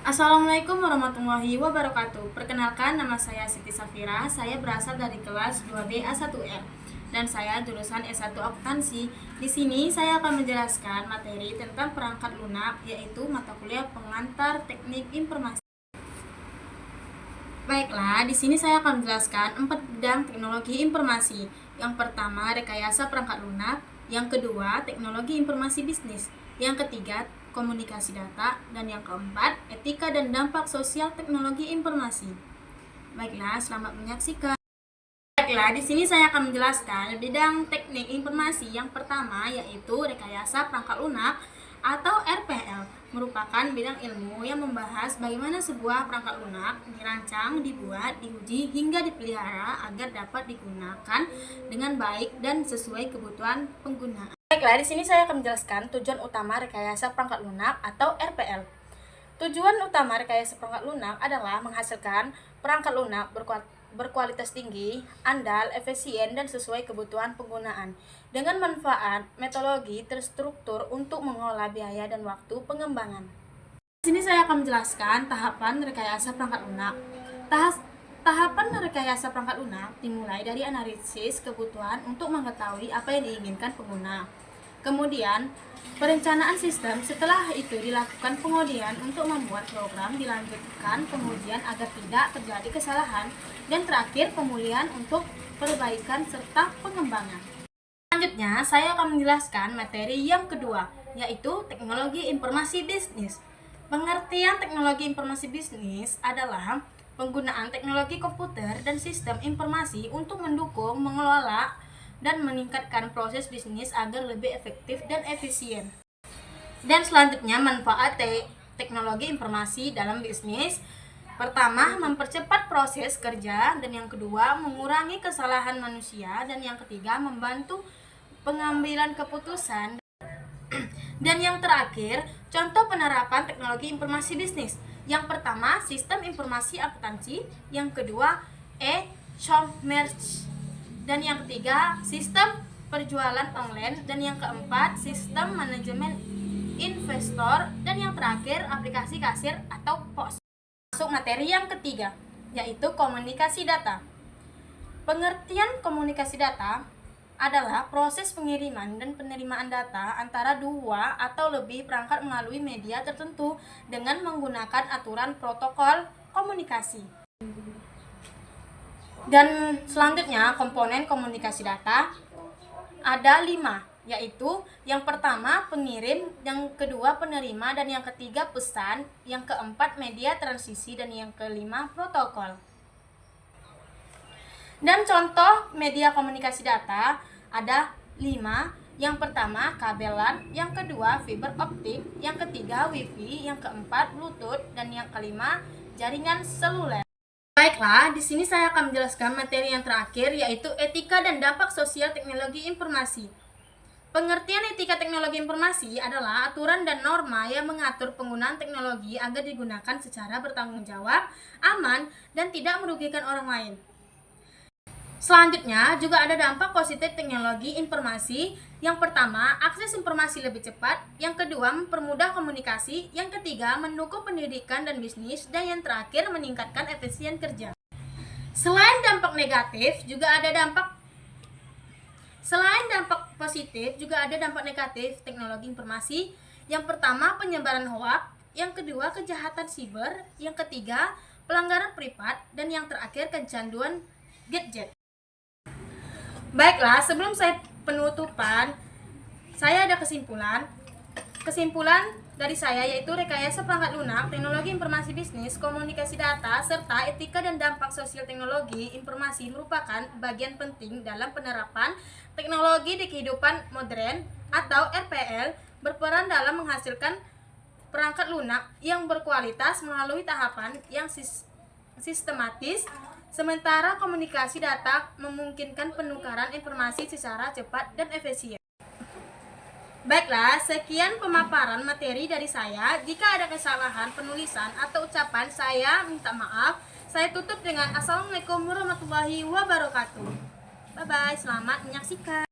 Assalamualaikum warahmatullahi wabarakatuh. Perkenalkan, nama saya Siti Safira. Saya berasal dari kelas 2B A1R dan saya jurusan S1 Akuntansi. Di sini saya akan menjelaskan materi tentang perangkat lunak, yaitu mata kuliah pengantar teknik informasi. Baiklah, di sini saya akan menjelaskan 4 bidang teknologi informasi. Yang pertama, rekayasa perangkat lunak. Yang kedua, teknologi informasi bisnis. Yang ketiga, komunikasi data. Dan yang keempat, etika dan dampak sosial teknologi informasi. Baiklah, selamat menyaksikan. Baiklah, di sini saya akan menjelaskan bidang teknik informasi. Yang pertama yaitu rekayasa perangkat lunak atau RPL, merupakan bidang ilmu yang membahas bagaimana sebuah perangkat lunak dirancang, dibuat, diuji, hingga dipelihara agar dapat digunakan dengan baik dan sesuai kebutuhan pengguna. Baiklah, di sini saya akan menjelaskan tujuan utama rekayasa perangkat lunak atau RPL. Tujuan utama rekayasa perangkat lunak adalah menghasilkan perangkat lunak berkualitas tinggi, andal, efisien, dan sesuai kebutuhan penggunaan dengan manfaat metodologi terstruktur untuk mengelola biaya dan waktu pengembangan. Di sini saya akan menjelaskan tahapan rekayasa perangkat lunak. Tahapan rekayasa perangkat lunak dimulai dari analisis kebutuhan untuk mengetahui apa yang diinginkan pengguna. Kemudian, perencanaan sistem, setelah itu dilakukan pengujian untuk membuat program, dilanjutkan pengujian agar tidak terjadi kesalahan, dan terakhir pemulihan untuk perbaikan serta pengembangan. Selanjutnya, saya akan menjelaskan materi yang kedua, yaitu teknologi informasi bisnis. Pengertian teknologi informasi bisnis adalah penggunaan teknologi komputer dan sistem informasi untuk mendukung, mengelola, dan meningkatkan proses bisnis agar lebih efektif dan efisien. Dan selanjutnya, manfaat teknologi informasi dalam bisnis. Pertama, mempercepat proses kerja, dan yang kedua, mengurangi kesalahan manusia, dan yang ketiga, membantu pengambilan keputusan. Dan yang terakhir, contoh penerapan teknologi informasi bisnis. Yang pertama, sistem informasi akuntansi, yang kedua, e-commerce, dan yang ketiga, sistem perjualan online, dan yang keempat, sistem manajemen investor, dan yang terakhir, aplikasi kasir atau POS. Masuk materi yang ketiga, yaitu komunikasi data. Pengertian komunikasi data adalah proses pengiriman dan penerimaan data antara dua atau lebih perangkat melalui media tertentu dengan menggunakan aturan protokol komunikasi. Dan selanjutnya, komponen komunikasi data ada 5, yaitu yang pertama pengirim, yang kedua penerima, dan yang ketiga pesan, yang keempat media transisi, dan yang kelima protokol. Dan contoh media komunikasi data ada 5. Yang pertama kabelan, yang kedua fiber optik, yang ketiga wifi, yang keempat bluetooth, dan yang kelima jaringan seluler. Baiklah, di sini saya akan menjelaskan materi yang terakhir, yaitu etika dan dampak sosial teknologi informasi. Pengertian etika teknologi informasi adalah aturan dan norma yang mengatur penggunaan teknologi agar digunakan secara bertanggung jawab, aman, dan tidak merugikan orang lain. Selanjutnya, juga ada dampak positif teknologi informasi. Yang pertama, akses informasi lebih cepat. Yang kedua, mempermudah komunikasi. Yang ketiga, mendukung pendidikan dan bisnis. Dan yang terakhir, meningkatkan efisien kerja. Selain dampak positif, juga ada dampak negatif teknologi informasi. Yang pertama, penyebaran hoaks. Yang kedua, kejahatan siber. Yang ketiga, pelanggaran privat. Dan yang terakhir, kecanduan gadget. Baiklah, sebelum saya penutupan, saya ada kesimpulan. Kesimpulan dari saya yaitu rekayasa perangkat lunak, teknologi informasi bisnis, komunikasi data, serta etika dan dampak sosial teknologi informasi merupakan bagian penting dalam penerapan teknologi di kehidupan modern atau RPL, berperan dalam menghasilkan perangkat lunak yang berkualitas melalui tahapan yang sistematis. Sementara komunikasi data memungkinkan penukaran informasi secara cepat dan efisien. Baiklah, sekian pemaparan materi dari saya. Jika ada kesalahan penulisan atau ucapan, saya minta maaf. Saya tutup dengan Assalamualaikum warahmatullahi wabarakatuh. Bye-bye, selamat menyaksikan.